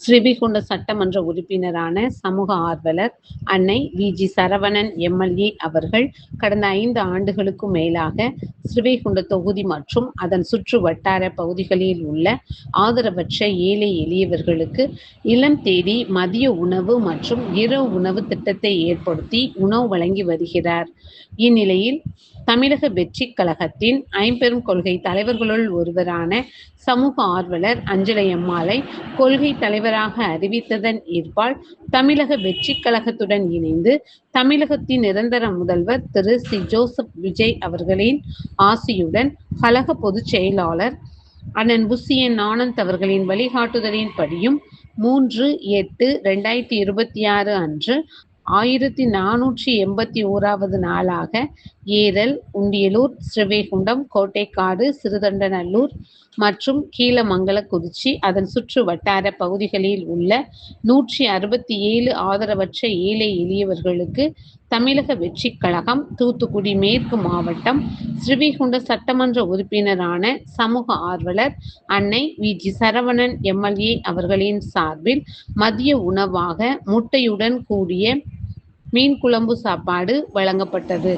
ஸ்ரீவைகுண்டம் சட்டமன்ற உறுப்பினரான சமூக ஆர்வலர் அன்னை வி.ஜி. சரவணன் எம்.எல்.ஏ. அவர்கள் கடந்த 5 ஆண்டுகளுக்கும் மேலாக ஸ்ரீவைகுண்ட தொகுதி மற்றும் அதன் சுற்று வட்டார பகுதிகளில் உள்ள ஆதரவற்ற ஏழை எளியவர்களுக்கு இல்லம் தேடி மதிய உணவு மற்றும் இரவு உணவு திட்டத்தை ஏற்படுத்தி உணவு வழங்கி வருகிறார். இந்நிலையில் தமிழக வெற்றிக் கழகத்தின் ஐம்பெரும் கொள்கை தலைவர்களுள் ஒருவரான சமூக ஆர்வலர் அஞ்சலையம்மாளை கொள்கை தலைவராக அறிவித்ததன் ஈர்ப்பால் தமிழக வெற்றிக் கழகத்துடன் இணைந்து தமிழகத்தின் நிரந்தர முதல்வர் திரு சி. ஜோசப் விஜய் அவர்களின் ஆசியுடன் கழக பொதுச் செயலாளர் அண்ணன் புசியன் ஆனந்த் அவர்களின் வழிகாட்டுதலின்படியும் 3/8/2026 அன்று 1481வது நாளாக ஏரல், உண்டியலூர், ஸ்ரீவைகுண்டம், கோட்டைக்காடு, சிறுதொண்டநல்லூர் மற்றும் கீழமங்கலக்குறிச்சி அதன் சுற்று வட்டார பகுதிகளில் உள்ள 167 ஆதரவற்ற ஏழை எளியவர்களுக்கு தமிழக வெற்றிக் கழகம் தூத்துக்குடி மேற்கு மாவட்டம் ஸ்ரீவைகுண்ட சட்டமன்ற உறுப்பினரான சமூக ஆர்வலர் அன்னை வி.ஜி. சரவணன் எம்.எல்.ஏ. அவர்களின் சார்பில் மதிய உணவாக முட்டையுடன் கூடிய மீன் குழம்பு சாப்பாடு வழங்கப்பட்டது.